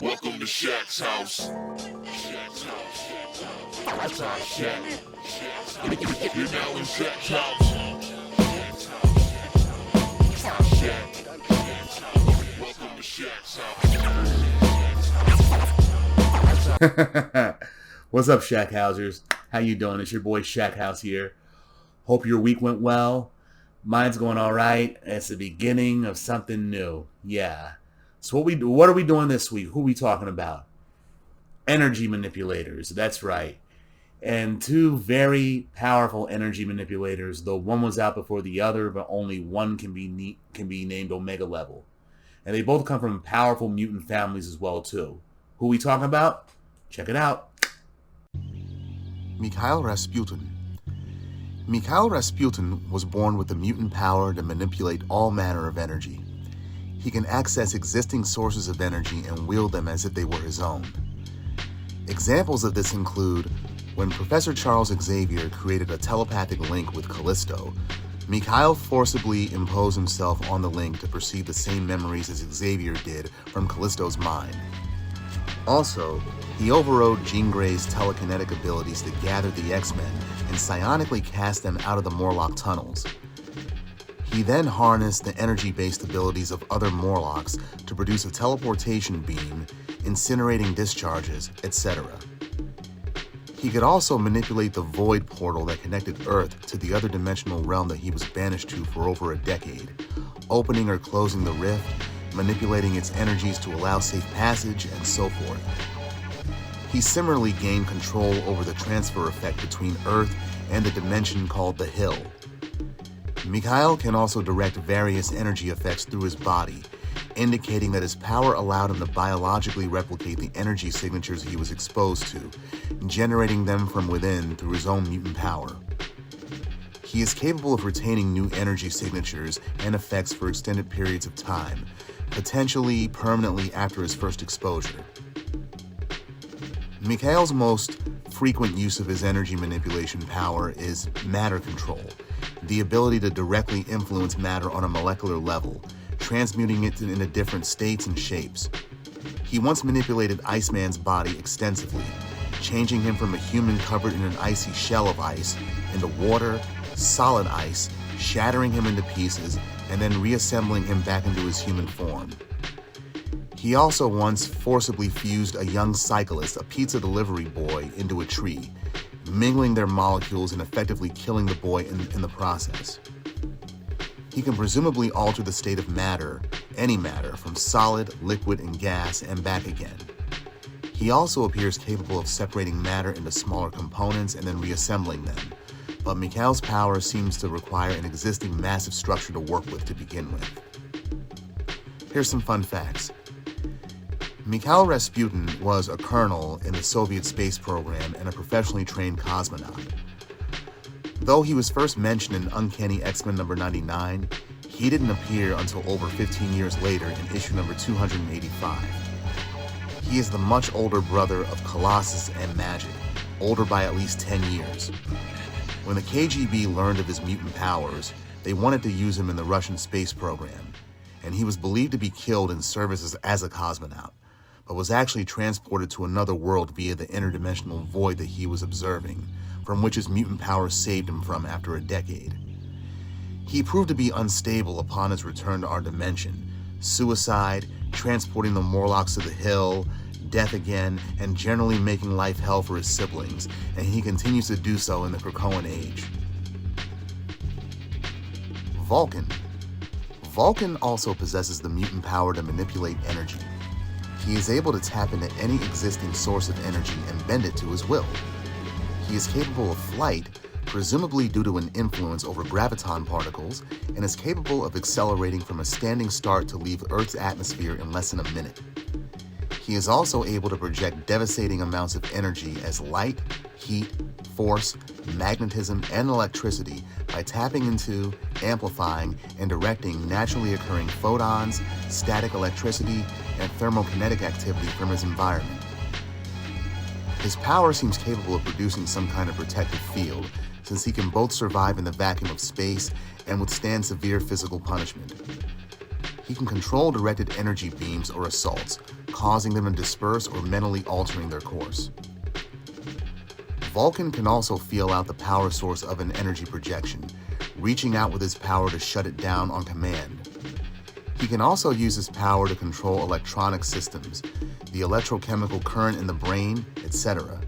Welcome to Shaq's house. Shaq's house. That's our Shaq. You're now in Shaq's house. Shaq's house. Shaq. Welcome to Shaq's house. What's up, Shaq Housers? How you doing? It's your boy Shaq House here. Hope your week went well. Mine's going all right. It's the beginning of something new. Yeah. So what are we doing this week? Who are we talking about? Energy manipulators. That's right. And two very powerful energy manipulators. Though one was out before the other, but only one can be named Omega level. And they both come from powerful mutant families as well too. Who are we talking about? Check it out. Mikhail Rasputin. Mikhail Rasputin was born with the mutant power to manipulate all manner of energy. He can access existing sources of energy and wield them as if they were his own. Examples of this include when Professor Charles Xavier created a telepathic link with Callisto, Mikhail forcibly imposed himself on the link to perceive the same memories as Xavier did from Callisto's mind. Also, he overrode Jean Grey's telekinetic abilities to gather the X-Men and psionically cast them out of the Morlock tunnels. He then harnessed the energy-based abilities of other Morlocks to produce a teleportation beam, incinerating discharges, etc. He could also manipulate the void portal that connected Earth to the other dimensional realm that he was banished to for over a decade, opening or closing the rift, manipulating its energies to allow safe passage, and so forth. He similarly gained control over the transfer effect between Earth and the dimension called the Hill. Mikhail can also direct various energy effects through his body, indicating that his power allowed him to biologically replicate the energy signatures he was exposed to, generating them from within through his own mutant power. He is capable of retaining new energy signatures and effects for extended periods of time, potentially permanently after his first exposure. Mikhail's most frequent use of his energy manipulation power is matter control, the ability to directly influence matter on a molecular level, transmuting it into different states and shapes. He once manipulated Iceman's body extensively, changing him from a human covered in an icy shell of ice into water, solid ice, shattering him into pieces, and then reassembling him back into his human form. He also once forcibly fused a young cyclist, a pizza delivery boy, into a tree, mingling their molecules and effectively killing the boy in the process. He can presumably alter the state of matter, any matter, from solid, liquid, and gas, and back again. He also appears capable of separating matter into smaller components and then reassembling them, but Mikhail's power seems to require an existing massive structure to work with to begin with. Here's some fun facts. Mikhail Rasputin was a colonel in the Soviet space program and a professionally trained cosmonaut. Though he was first mentioned in Uncanny X-Men number 99, he didn't appear until over 15 years later in issue number 285. He is the much older brother of Colossus and Magik, older by at least 10 years. When the KGB learned of his mutant powers, they wanted to use him in the Russian space program, and he was believed to be killed in service as a cosmonaut, but was actually transported to another world via the interdimensional void that he was observing, from which his mutant powers saved him from after a decade. He proved to be unstable upon his return to our dimension, suicide, transporting the Morlocks to the Hill, death again, and generally making life hell for his siblings, and he continues to do so in the Krakoan age. Vulcan. Vulcan also possesses the mutant power to manipulate energy. He is able to tap into any existing source of energy and bend it to his will. He is capable of flight, presumably due to an influence over graviton particles, and is capable of accelerating from a standing start to leave Earth's atmosphere in less than a minute. He is also able to project devastating amounts of energy as light, heat, force, magnetism, and electricity by tapping into, amplifying, and directing naturally occurring photons, static electricity, and thermokinetic activity from his environment. His power seems capable of producing some kind of protective field, since he can both survive in the vacuum of space and withstand severe physical punishment. he can control directed energy beams or assaults, causing them to disperse or mentally altering their course. Vulcan can also feel out the power source of an energy projection, reaching out with his power to shut it down on command. He can also use his power to control electronic systems, the electrochemical current in the brain, etc.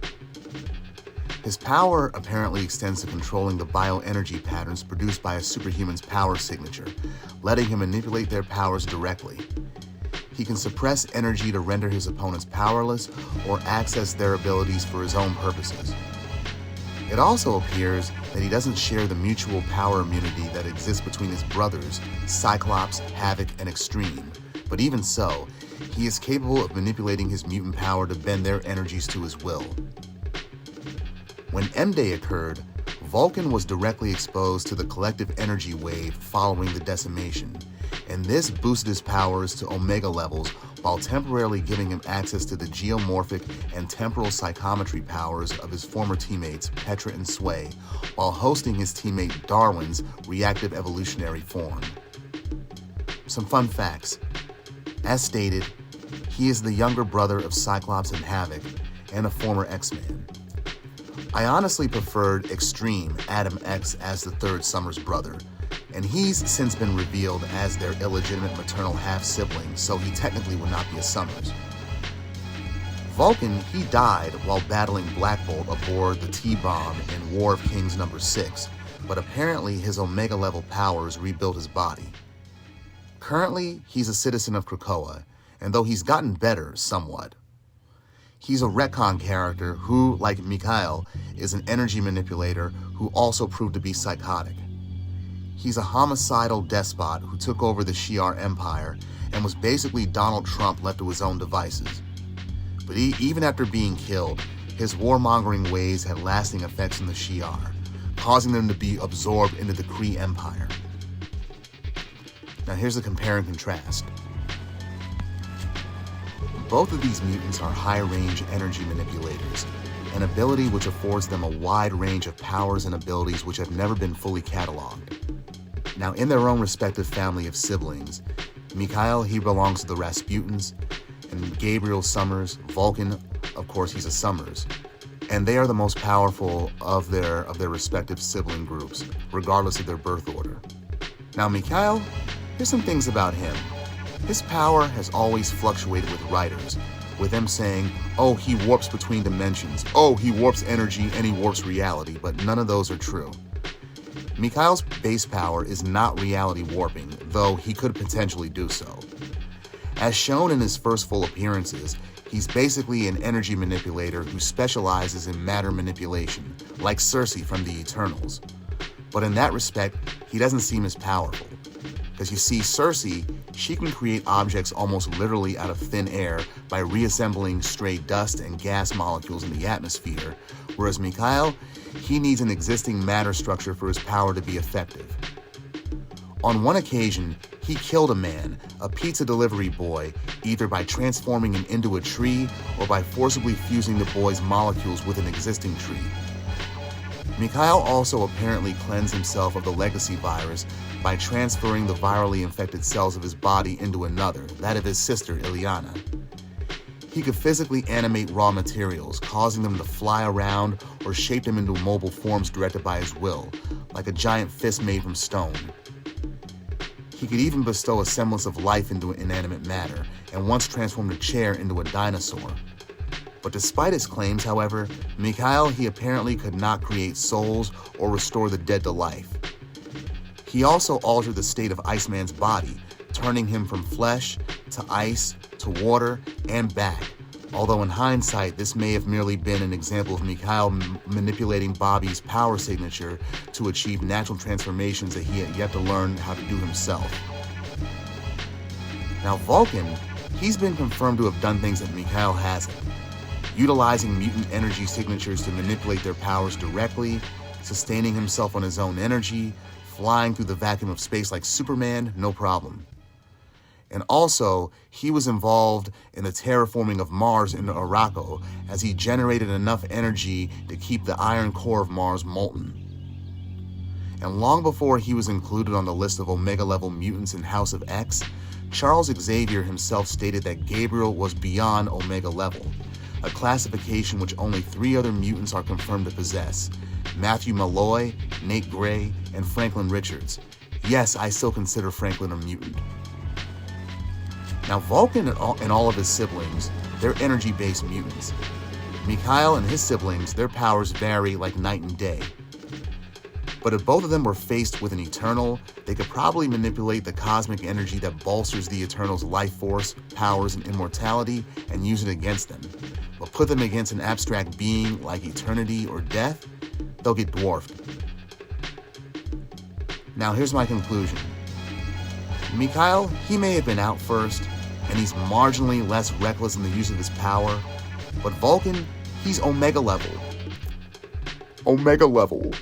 His power apparently extends to controlling the bioenergy patterns produced by a superhuman's power signature, letting him manipulate their powers directly. He can suppress energy to render his opponents powerless or access their abilities for his own purposes. It also appears that he doesn't share the mutual power immunity that exists between his brothers, Cyclops, Havok, and Extreme, but even so, he is capable of manipulating his mutant power to bend their energies to his will. When M-Day occurred, Vulcan was directly exposed to the collective energy wave following the decimation, and this boosted his powers to Omega levels while temporarily giving him access to the geomorphic and temporal psychometry powers of his former teammates Piotr and Sway, while hosting his teammate Darwin's reactive evolutionary form. Some fun facts. As stated, he is the younger brother of Cyclops and Havok, and a former X-Man. I honestly preferred Extreme, Adam X, as the third Summers brother, and he's since been revealed as their illegitimate maternal half-sibling, so he technically would not be a Summers. Vulcan, he died while battling Black Bolt aboard the T-Bomb in War of Kings No. 6, but apparently his Omega-level powers rebuilt his body. Currently, he's a citizen of Krakoa, and though he's gotten better somewhat, he's a retcon character who, like Mikhail, is an energy manipulator who also proved to be psychotic. He's a homicidal despot who took over the Shi'ar Empire and was basically Donald Trump left to his own devices. But even after being killed, his warmongering ways had lasting effects on the Shi'ar, causing them to be absorbed into the Kree Empire. Now here's a compare and contrast. Both of these mutants are high-range energy manipulators, an ability which affords them a wide range of powers and abilities which have never been fully cataloged. Now, in their own respective family of siblings, Mikhail, he belongs to the Rasputins, and Gabriel Summers, Vulcan, of course, he's a Summers, and they are the most powerful of their respective sibling groups, regardless of their birth order. Now, Mikhail, here's some things about him. His power has always fluctuated with writers, with them saying, oh, he warps between dimensions, oh, he warps energy and he warps reality, but none of those are true. Mikhail's base power is not reality warping, though he could potentially do so. As shown in his first full appearances, he's basically an energy manipulator who specializes in matter manipulation, like Cersei from the Eternals. But in that respect, he doesn't seem as powerful. Because you see, Cersei, she can create objects almost literally out of thin air by reassembling stray dust and gas molecules in the atmosphere, whereas Mikhail, he needs an existing matter structure for his power to be effective. On one occasion, he killed a man, a pizza delivery boy, either by transforming him into a tree or by forcibly fusing the boy's molecules with an existing tree. Mikhail also apparently cleansed himself of the legacy virus by transferring the virally infected cells of his body into another, that of his sister, Illyana. He could physically animate raw materials, causing them to fly around or shape them into mobile forms directed by his will, like a giant fist made from stone. He could even bestow a semblance of life into inanimate matter, and once transformed a chair into a dinosaur. But despite his claims, however, Mikhail, he apparently could not create souls or restore the dead to life. He also altered the state of Iceman's body, turning him from flesh to ice to water and back, although in hindsight this may have merely been an example of Mikhail manipulating Bobby's power signature to achieve natural transformations that he had yet to learn how to do himself. Now Vulcan, he's been confirmed to have done things that Mikhail hasn't, utilizing mutant energy signatures to manipulate their powers directly, sustaining himself on his own energy, flying through the vacuum of space like Superman, no problem. And also, he was involved in the terraforming of Mars into Arakko, as he generated enough energy to keep the iron core of Mars molten. And long before he was included on the list of Omega-level mutants in House of X, Charles Xavier himself stated that Gabriel was beyond Omega level, a classification which only 3 other mutants are confirmed to possess: Matthew Malloy, Nate Gray, and Franklin Richards. Yes, I still consider Franklin a mutant. Now, Vulcan and all of his siblings, they're energy-based mutants. Mikhail and his siblings, their powers vary like night and day. But if both of them were faced with an Eternal, they could probably manipulate the cosmic energy that bolsters the Eternal's life force, powers, and immortality and use it against them. But put them against an abstract being like eternity or death, they'll get dwarfed. Now here's my conclusion. Mikhail, he may have been out first, and he's marginally less reckless in the use of his power, but Vulcan, he's Omega level. Omega level.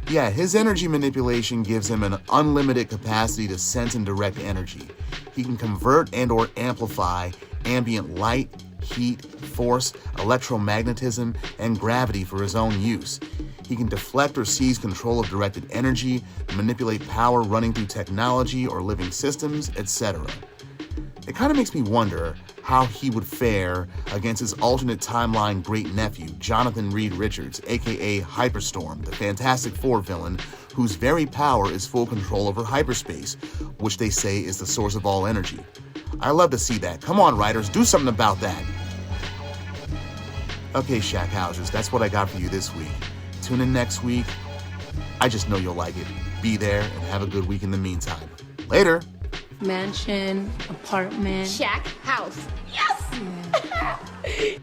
Yeah, his energy manipulation gives him an unlimited capacity to sense and direct energy. He can convert and or amplify ambient light, heat, force, electromagnetism, and gravity for his own use. He can deflect or seize control of directed energy, manipulate power running through technology or living systems, etc. It kind of makes me wonder how he would fare against his alternate timeline great-nephew, Jonathan Reed Richards, aka Hyperstorm, the Fantastic Four villain, whose very power is full control over hyperspace, which they say is the source of all energy. I love to see that. Come on, writers, do something about that. Okay, Shackhousers, that's what I got for you this week. Tune in next week. I just know you'll like it. Be there and have a good week in the meantime. Later. Mansion, apartment. Shack, house. Yes! Yeah.